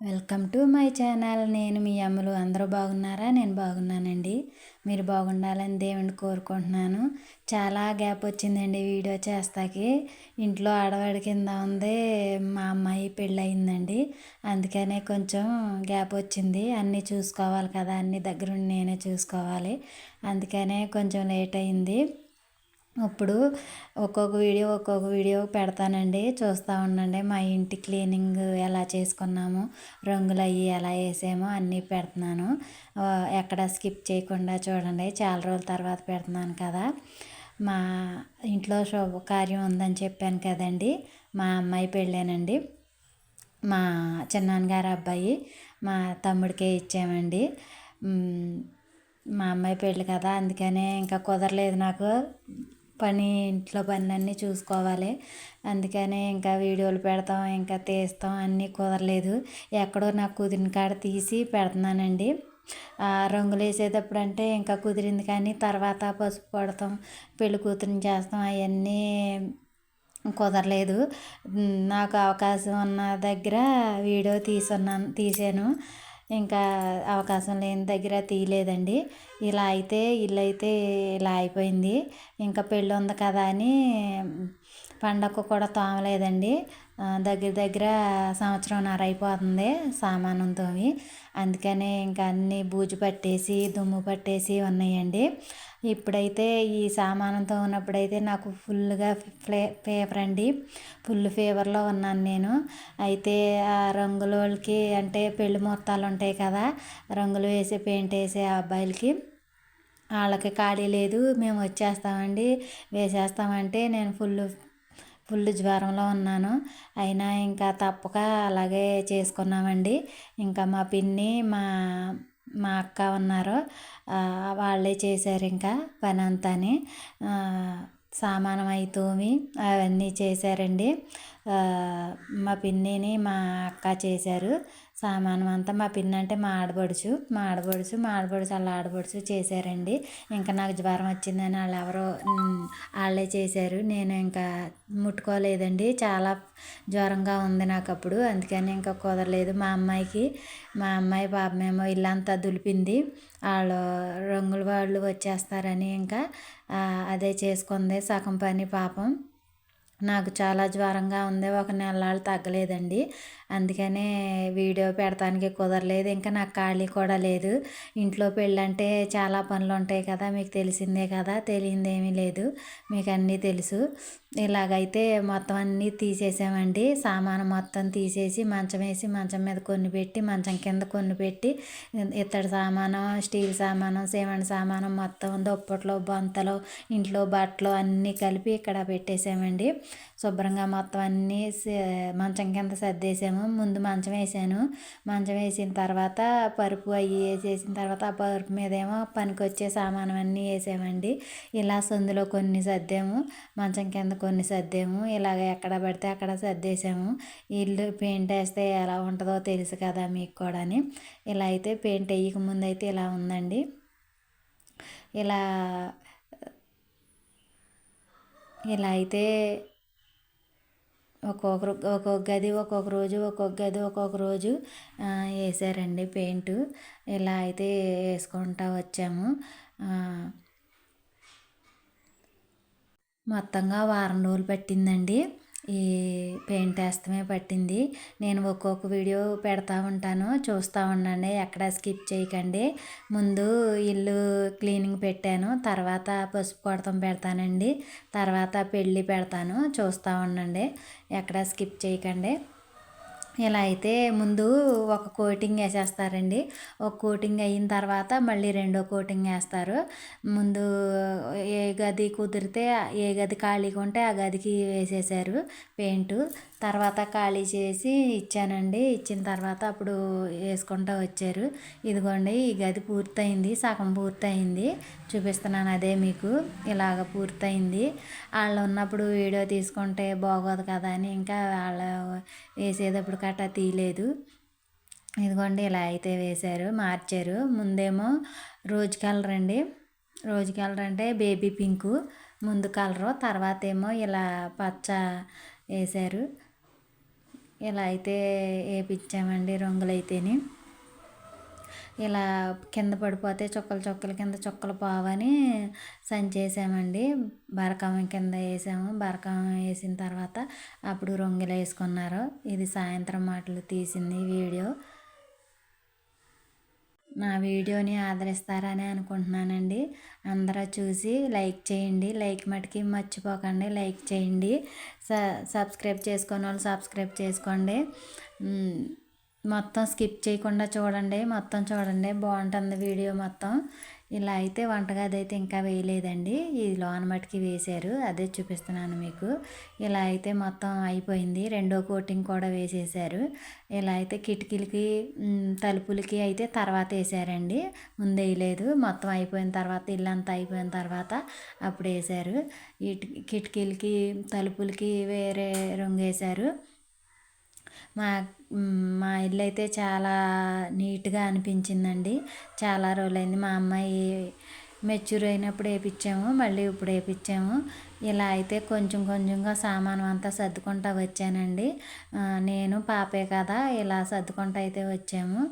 Welcome to my channel. నేను మీ అమ్మలు. అందరూ బాగున్నారా? నేను బాగున్నానండి. మీరు బాగుండాలని దేవుణ్ణి కోరుకుంటున్నాను. చాలా గ్యాప్ వచ్చిందండి వీడియో చేస్తాకి. ఇంట్లో ఆడవాడి కింద ఉంది. మా అమ్మాయి పెళ్ళి అయిందండి. అందుకనే కొంచెం గ్యాప్ వచ్చింది. అన్నీ చూసుకోవాలి కదా, అన్నీ దగ్గరుండి నేనే చూసుకోవాలి. అందుకనే కొంచెం లేట్ అయింది. ఇప్పుడు ఒక్కొక్క వీడియో పెడతానండి, చూస్తూ ఉండండి. మా ఇంటి క్లీనింగ్ ఎలా చేసుకున్నాము, రంగులు అవి ఎలా వేసామో అన్నీ పెడుతున్నాను. ఎక్కడ స్కిప్ చేయకుండా చూడండి. చాలా రోజుల తర్వాత పెడుతున్నాను కదా. మా ఇంట్లో శుభకార్యం ఉందని చెప్పాను కదండి. మా అమ్మాయి పెళ్ళేనండి. మా చిన్నాన్నగారు అబ్బాయి, మా తమ్ముడికే ఇచ్చామండి. మా అమ్మాయి పెళ్ళి కదా, అందుకనే ఇంకా కుదరలేదు నాకు. ఇంట్లో పని అన్నీ చూసుకోవాలి. అందుకనే ఇంకా వీడియోలు పెడతాం, ఇంకా తీస్తాం, అన్నీ కుదరలేదు. ఎక్కడో నాకు కుదిరిన కాడ తీసి పెడుతున్నానండి. రంగులు వేసేటప్పుడు అంటే ఇంకా కుదిరింది, కానీ తర్వాత పసుపు కొడతాం, పెళ్ళి కూతురిని చేస్తాం, అవన్నీ కుదరలేదు. నాకు అవకాశం ఉన్న దగ్గర వీడియో తీసాను. ఇంకా అవకాశం లేని దగ్గర తీయలేదండి. ఇల్లు అయితే ఇలా అయిపోయింది. ఇంకా పెళ్ళి ఉంది కదా అని పండగకు కూడా తోమలేదండి. దగ్గర దగ్గర సంవత్సరంన్నర అయిపోతుంది సామానంతో. అందుకనే ఇంకా అన్నీ బూజు పట్టేసి దుమ్ము పట్టేసి ఉన్నాయండి. ఇప్పుడైతే ఈ సామానంతో ఉన్నప్పుడైతే నాకు ఫుల్గా ఫీవర్ అండి. ఫుల్ ఫీవర్లో ఉన్నాను నేను. అయితే ఆ రంగులోళ్ళకి అంటే పెళ్లి ముహూర్తాలు ఉంటాయి కదా, రంగులు వేసి పెయింట్ వేసే అబ్బాయిలకి, వాళ్ళకి ఖాళీ లేదు. మేము వచ్చేస్తామండి, వేసేస్తామంటే నేను ఫుల్ జ్వరంలో ఉన్నాను. అయినా ఇంకా తప్పక అలాగే చేసుకున్నామండి. ఇంకా మా పిన్ని, మా అక్క ఉన్నారు, వాళ్ళే చేశారు ఇంకా పని అంతాని. సామానం అయి తోమి అవన్నీ చేశారండి. మా పిన్నిని మా అక్క చేశారు సామానం అంతా. మా పిన్ని అంటే మా ఆడబడుచు వాళ్ళ ఆడబడుచు చేశారండి. ఇంకా నాకు జ్వరం వచ్చిందని వాళ్ళే చేశారు. నేను ఇంకా ముట్టుకోలేదండి. చాలా జ్వరంగా ఉంది నాకు అప్పుడు. అందుకని ఇంకా కుదరలేదు. మా అమ్మాయి పాపమేమో ఇల్లంతా దులిపింది. వాళ్ళు వచ్చేస్తారని ఇంకా అదే చేసుకుంది సగం పని పాపం. నాకు చాలా జ్వరంగా ఉంది. ఒక నెలలు తగ్గలేదండి. అందుకనే వీడియో పెడతానికి కుదరలేదు. ఇంకా నాకు ఖాళీ కూడా లేదు. ఇంట్లో పెళ్ళంటే చాలా పనులు ఉంటాయి కదా, మీకు తెలిసిందే కదా, తెలియందేమీ లేదు, మీకు అన్నీ తెలుసు. ఇలాగైతే మొత్తం అన్నీ తీసేసామండి. సామాను మొత్తం తీసేసి మంచం వేసి, మంచం మీద కొన్ని పెట్టి, మంచం కింద కొన్ని పెట్టి, ఇత్తడి సామాను, స్టీల్ సామాను, సిమెంట్ సామాను మొత్తం దుప్పట్లు, బొంతలు, ఇంట్లో బట్టలు అన్నీ కలిపి ఇక్కడ పెట్టేసామండి. శుభ్రంగా మొత్తం అన్నీ మంచం కింద సర్దేసాము. ముందు మంచం వేసాను. మంచం వేసిన తర్వాత పరుపు అవి వేసేసిన తర్వాత ఆ పరుపు మీద ఏమో పనికొచ్చే సామాను అన్నీ వేసామండి. ఇలా సందులో కొన్ని సర్దాము, మంచం కింద కొన్ని సర్దాము. ఇలాగ ఎక్కడ పడితే అక్కడ సర్దేశాము. ఇల్లు పెయింట్ వేస్తే ఎలా ఉంటుందో తెలుసు కదా మీకు కూడాని. ఇలా అయితే పెయింట్ వేయక ముందు అయితే ఇలా ఉందండి. ఇలా అయితే ఒక్కొక్క గది ఒక్కొక్క రోజు వేసారండి పెయింట్. ఇలా అయితే వేసుకుంటూ వచ్చాము. మొత్తంగా వారం రోజులు పట్టిందండి. ఈ పెయింట్ వేస్తమే పట్టింది. నేను ఒక్కొక్క వీడియో పెడతా ఉంటాను, చూస్తూ ఉండండి, ఎక్కడ స్కిప్ చేయకండి. ముందు ఇల్లు క్లీనింగ్ పెట్టాను, తర్వాత పసుపు కొడతాం పెడతానండి, తర్వాత పెళ్ళి పెడతాను, చూస్తూ ఉండండి, ఎక్కడ స్కిప్ చేయకండి. ఇలా అయితే ముందు ఒక కోటింగ్ వేసేస్తారండి. ఒక కోటింగ్ అయిన తర్వాత మళ్ళీ రెండో కోటింగ్ వేస్తారు. ముందు ఏ గది కుదిరితే, ఏ గది ఖాళీగా ఉంటే ఆ గదికి వేసేసారు పెయింటు. తర్వాత ఖాళీ చేసి ఇచ్చానండి. ఇచ్చిన తర్వాత అప్పుడు వేసుకుంటూ వచ్చారు. ఇదిగోండి, ఈ గది పూర్తయింది, సగం పూర్తయింది, చూపిస్తున్నాను అదే మీకు. ఇలాగ పూర్తయింది. వాళ్ళు ఉన్నప్పుడు వీడియో తీసుకుంటే బాగోదు కదా అని ఇంకా వాళ్ళు వేసేటప్పుడు కట్టా తీయలేదు. ఇదిగోండి, ఇలా అయితే వేశారు, మార్చారు. ముందేమో రోజ్ కలర్ అండి. రోజ్ కలర్ అంటే బేబీ పింకు ముందు కలరు, తర్వాత ఏమో ఇలా పచ్చ వేశారు. ఇలా అయితే వేయించామండి రంగులైతేని. ఇలా కింద పడిపోతే చుక్కలు చుక్కలు కింద చుక్కలు పోవని సంచేసామండి. బరకం కింద వేసాము. బరకం వేసిన తర్వాత అప్పుడు రంగులు వేసుకున్నారు. ఇది సాయంత్రం మాటలు తీసింది వీడియో. నా వీడియోని ఆదరిస్తారని అనుకుంటున్నానండి. అందరూ చూసి లైక్ చేయండి. లైక్ మటుకి మర్చిపోకండి, లైక్ చేయండి. సబ్స్క్రైబ్ చేసుకోని వాళ్ళు సబ్స్క్రైబ్ చేసుకోండి. మొత్తం స్కిప్ చేయకుండా చూడండి, మొత్తం చూడండి, బాగుంటుంది వీడియో మొత్తం. ఇలా అయితే వంటగది అయితే ఇంకా వేయలేదండి, ఈ లోన మటుకి వేశారు, అదే చూపిస్తున్నాను మీకు. ఇలా అయితే మొత్తం అయిపోయింది, రెండో కోటింగ్ కూడా వేసేసారు. ఇలా అయితే కిటికీలకి తలుపులకి అయితే తర్వాత వేసారండి, ముందు వేయలేదు. మొత్తం అయిపోయిన తర్వాత, ఇల్లంతా అయిపోయిన తర్వాత అప్పుడు వేసారు. ఈ కిటికీలకి తలుపులకి వేరే రంగు వేశారు. మా మా ఇల్లు అయితే చాలా నీట్గా అనిపించిందండి. చాలా రోజులైంది, మా అమ్మాయి మెచ్యూర్ అయినప్పుడు వేయించాము, మళ్ళీ ఇప్పుడు వేయించాము. ఇలా అయితే కొంచెం కొంచెంగా సామాను అంతా సర్దుకుంటూ వచ్చానండి. నేను పాపే కదా, ఇలా సర్దుకుంటూ అయితే వచ్చాము.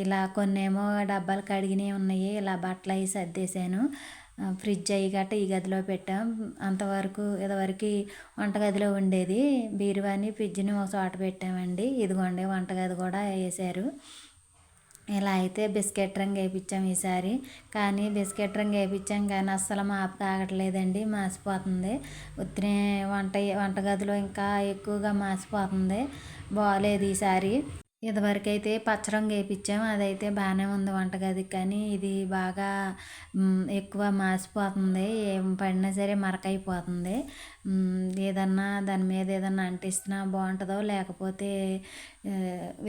ఇలా కొన్నేమో డబ్బాలు కడిగినవి ఉన్నాయి, ఇలా బట్టలు అవి సర్దేశాను. ఫ్రిడ్జ్ అవి గట్ట ఈ గదిలో పెట్టాం. అంతవరకు ఇదివరకు వంటగదిలో ఉండేది, బీరువాని ఫ్రిడ్జ్ని ఒక చోట పెట్టామండి. ఇదిగోండి వంటగది కూడా వేసారు. ఇలా అయితే బిస్కెట్ రంగు వేయించాం ఈసారి. కానీ బిస్కెట్ రంగు వేయించాం కానీ అస్సలు మాపు కాగట్లేదండి, మాసిపోతుంది. ఉత్తినే వంటగదిలో ఇంకా ఎక్కువగా మాసిపోతుంది, బాగాలేదు ఈసారి. ఇదివరకు అయితే పచ్చరంగు వేయించాము, అదైతే బాగానే ఉంది వంటగదికి. కానీ ఇది బాగా ఎక్కువ మాసిపోతుంది, ఏం పడినా సరే మరకైపోతుంది. ఏదన్నా దాని మీద ఏదన్నా అంటిస్తున్నా బాగుంటుందో, లేకపోతే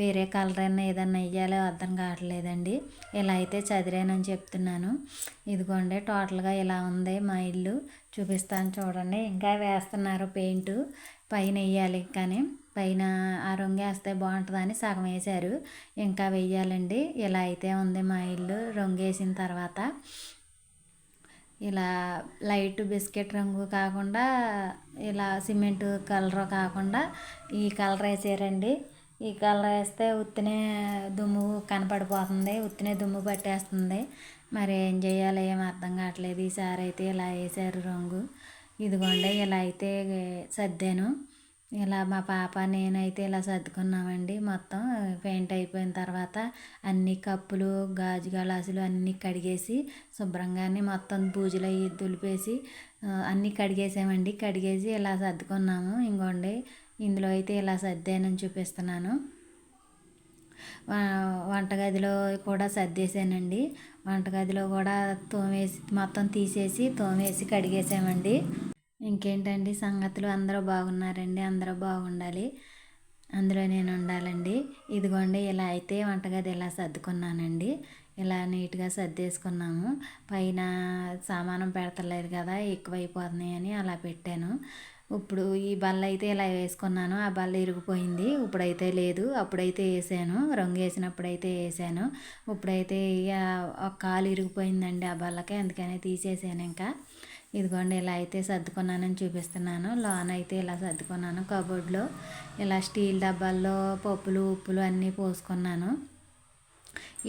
వేరే కలర్ అయినా ఏదన్నా వేయాలో అర్థం కావట్లేదండి. ఇలా అయితే చదిరానని చెప్తున్నాను. ఇదిగోండి టోటల్గా ఇలా ఉంది మా ఇల్లు, చూపిస్తాను చూడండి. ఇంకా వేస్తున్నారు పెయింట్, పైన వేయాలి. కానీ పైన ఆ రంగు వేస్తే బాగుంటుందని సగం వేశారు, ఇంకా వేయాలండి. ఇలా అయితే ఉంది మా ఇల్లు రంగు వేసిన తర్వాత. ఇలా లైట్ బిస్కెట్ రంగు కాకుండా, ఇలా సిమెంట్ కలర్ కాకుండా ఈ కలర్ వేసారండి. ఈ కలర్ వేస్తే ఉత్తినే దుమ్ము కనపడిపోతుంది, ఉత్తినే దుమ్ము పట్టేస్తుంది. మరి ఏం చేయాలో ఏం అర్థం కావట్లేదు. ఈసారి అయితే ఇలా వేసారు రంగు. ఇదిగోండి ఇలా అయితే సర్దాను. ఇలా మా పాప నేనైతే ఇలా సర్దుకున్నామండి. మొత్తం పెయింట్ అయిపోయిన తర్వాత అన్ని కప్పులు గాజు గ్లాసులు అన్నీ కడిగేసి శుభ్రంగానే మొత్తం బూజులు అవి దులిపేసి అన్నీ కడిగేసామండి. కడిగేసి ఇలా సర్దుకున్నాము. ఇంకోండి ఇందులో అయితే ఇలా సర్దానని చూపిస్తున్నాను. వంటగదిలో కూడా సర్దేశానండి. వంటగదిలో కూడా తోమేసి మొత్తం తీసేసి తోమేసి కడిగేసామండి. ఇంకేంటండి సంగతులు, అందరూ బాగున్నారండి, అందరూ బాగుండాలి, అందులో నేను ఉండాలండి. ఇదిగోండి ఇలా అయితే వంటగది ఇలా సర్దుకున్నానండి. ఇలా నీట్గా సర్దేసుకున్నాము. పైన సామానం పెడతలేదు కదా, ఎక్కువైపోతున్నాయి అని అలా పెట్టాను. ఇప్పుడు ఈ బల్ల అయితే ఇలా వేసుకున్నాను, ఆ బల్ల ఇరిగిపోయింది. ఇప్పుడైతే లేదు, అప్పుడైతే వేసాను, రంగు వేసినప్పుడైతే వేసాను. ఇప్పుడైతే ఒక కాలు ఇరిగిపోయిందండి ఆ బల్లకి, అందుకని తీసేసాను. ఇంకా ఇదిగోండి ఇలా అయితే సర్దుకున్నానని చూపిస్తున్నాను. లోన అయితే ఇలా సర్దుకున్నాను. కబోర్డ్లో ఇలా స్టీల్ డబ్బాల్లో పప్పులు ఉప్పులు అన్నీ పోసుకున్నాను.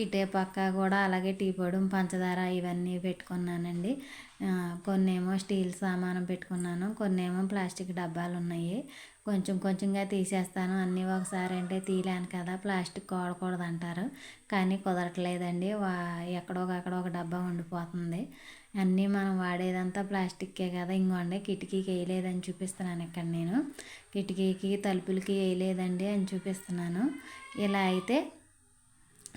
ఇటే పక్క కూడా అలాగే టీ పొడి పంచదార ఇవన్నీ పెట్టుకున్నానండి. కొన్నేమో స్టీల్ సామానం పెట్టుకున్నాను, కొన్నేమో ప్లాస్టిక్ డబ్బాలు ఉన్నాయి. కొంచెం కొంచెంగా తీసేస్తాను, అన్నీ ఒకసారి అంటే తీయలేను కదా, ప్లాస్టిక్ వాడకూడదు అంటారు. కానీ కుదరట్లేదండి, ఎక్కడో ఒక డబ్బా ఉండిపోతుంది. అన్నీ మనం వాడేదంతా ప్లాస్టిక్కే కదా. ఇంకోండి కిటికీకి వేయలేదని చూపిస్తున్నాను. ఇక్కడ నేను కిటికీకి తలుపులకి వేయలేదండి అని చూపిస్తున్నాను. ఇలా అయితే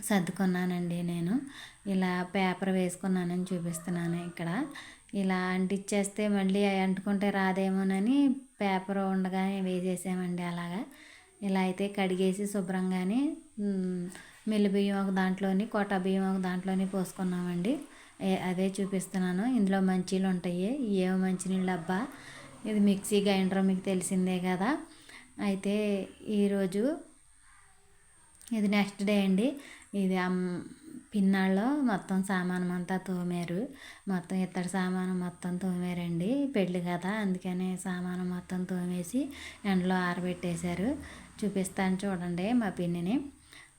సర్దుకున్నానండి నేను. ఇలా పేపర్ వేసుకున్నానని చూపిస్తున్నాను ఇక్కడ. ఇలా అంటించేస్తే మళ్ళీ అంటుకుంటే రాదేమోనని పేపర్ ఉండగానే వేసేసామండి అలాగా. ఇలా అయితే కడిగేసి శుభ్రంగానే మిల్లి బియ్యం ఒక దాంట్లోని, కోటా బియ్యం ఒక దాంట్లోని పోసుకున్నామండి. అదే చూపిస్తున్నాను. ఇందులో మంచీలు ఉంటాయి, ఏవో మంచినీళ్ళ డబ్బా, ఇది మిక్సీ గ్రైండర్ మీకు తెలిసిందే కదా. అయితే ఈరోజు ఇది నెక్స్ట్ డే అండి. ఇది పిన్నాళ్ళలో మొత్తం సామానం అంతా తోమారు, మొత్తం ఇత్తడి సామాను మొత్తం తోమారండి. పెళ్ళి కదా, అందుకని సామాను మొత్తం తోమేసి ఎండలో ఆరబెట్టేశారు. చూపిస్తాను చూడండి మా పిన్నిని.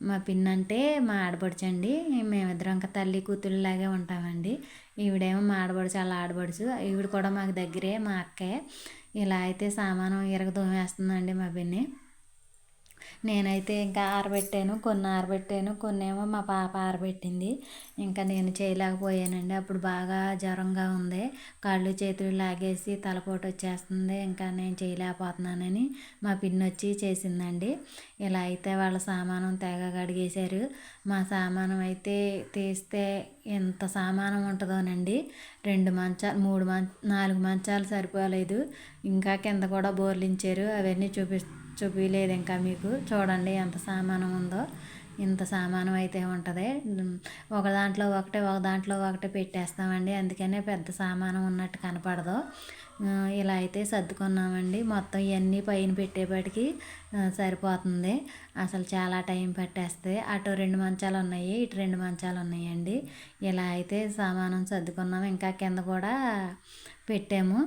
మా పిన్ని అంటే మా ఆడపడుచండి. మేమిద్దరం ఇంకా తల్లి కూతురులాగే ఉంటామండి. ఈవిడేమో మా ఆడపడుచు, వాళ్ళ ఆడపడుచు. ఈవిడ కూడా మాకు దగ్గరే, మా అక్కే. ఇలా అయితే సామానం తోమేస్తుందండి మా పిన్ని. నేనైతే ఇంకా ఆరబెట్టాను, కొన్ని ఆరబెట్టాను, కొన్ని ఏమో మా పాప ఆరబెట్టింది. ఇంకా నేను చేయలేకపోయానండి. అప్పుడు బాగా జ్వరంగా ఉంది, కాళ్ళు చేతులు లాగేసి తలపోటు వచ్చేస్తుంది. ఇంకా నేను చేయలేకపోతున్నానని మా పిన్ని వచ్చి చేసిందండి. ఇలా అయితే వాళ్ళ సామానం తెగ కడిగేశారు. మా సామానం అయితే తీస్తే ఎంత సామానం ఉంటుందోనండి. 2 మంచాలు, 3 4 మంచాలు సరిపోలేదు. ఇంకా కింద కూడా బోర్లించారు. అవన్నీ చూపించలేదు ఇంకా మీకు. చూడండి ఎంత సామానం ఉందో. ఇంత సామానం అయితే ఉంటుంది. ఒక దాంట్లో ఒకటే పెట్టేస్తామండి. అందుకనే పెద్ద సామానం ఉన్నట్టు కనపడదు. ఇలా అయితే సర్దుకున్నామండి. మొత్తం ఇవన్నీ పైన పెట్టేపటికి సరిపోతుంది. అసలు చాలా టైం పట్టేస్తుంది. అటు 2 మంచాలు ఉన్నాయి, ఇటు 2 మంచాలు ఉన్నాయండి. ఇలా అయితే సామానం సర్దుకున్నాము. ఇంకా కింద కూడా పెట్టాము.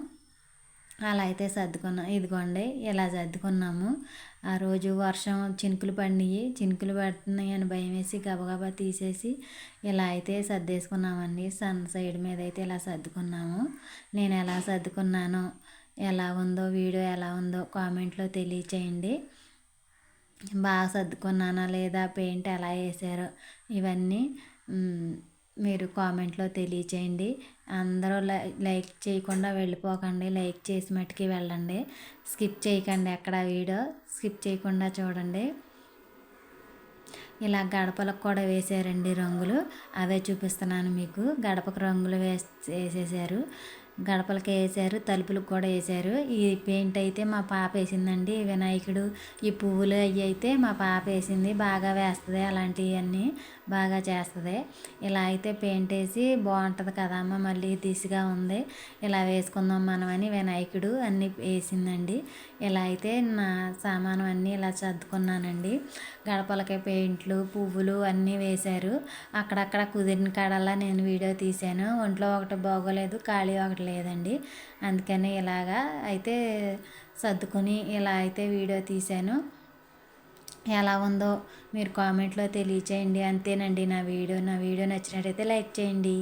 అలా అయితే సర్దుకున్నాం. ఇదిగోండి ఇలా సర్దుకున్నాము. ఆ రోజు వర్షం చినుకులు పడినాయి. చినుకులు పడుతున్నాయి అని భయం వేసి గబగబా తీసేసి ఇలా అయితే సర్దేసుకున్నామండి. సన్ సైడ్ మీద అయితే ఇలా సర్దుకున్నాము. నేను ఎలా సర్దుకున్నానో, ఎలా ఉందో, వీడియో ఎలా ఉందో కామెంట్లో తెలియచేయండి. బాగా సర్దుకున్నానా లేదా, పెయింట్ ఎలా వేసారో ఇవన్నీ మీరు కామెంట్లో తెలియచేయండి. అందరూ లైక్ చేయకుండా వెళ్ళిపోకండి. లైక్ చేసి మట్టుకి వెళ్ళండి. స్కిప్ చేయకండి, ఎక్కడ వీడియో స్కిప్ చేయకుండా చూడండి. ఇలా గడపలకు కూడా వేసారండి రంగులు. అవే చూపిస్తున్నాను మీకు. గడపకు రంగులు వేసేసారు, గడపలకి వేసారు, తలుపులకు కూడా వేసారు. ఈ పెయింట్ అయితే మా పాప వేసిందండి. వినాయకుడు, ఈ పువ్వులు అవి అయితే మా పాప వేసింది. బాగా వేస్తుంది, అలాంటివన్నీ బాగా చేస్తుంది. ఇలా అయితే పెయింట్ వేసి బాగుంటుంది కదమ్మ, మళ్ళీ దిశగా ఉంది, ఇలా వేసుకుందాం మనం అని వినాయకుడు అన్నీ వేసిందండి. ఇలా అయితే నా సామానం అన్నీ ఇలా సర్దుకున్నానండి. గడపలకి పెయింట్లు, పువ్వులు అన్నీ వేశారు. అక్కడక్కడ కుదిరిన కాడల్లా నేను వీడియో తీశాను. ఒంట్లో ఒకటి బాగోలేదు, ఖాళీ ఒకటి లేదండి. అందుకని ఇలాగా అయితే సర్దుకొని ఇలా అయితే వీడియో తీశాను. ఎలా ఉందో మీరు కామెంట్లో తెలియచేయండి. అంతేనండి నా వీడియో నచ్చినట్టయితే లైక్ చేయండి.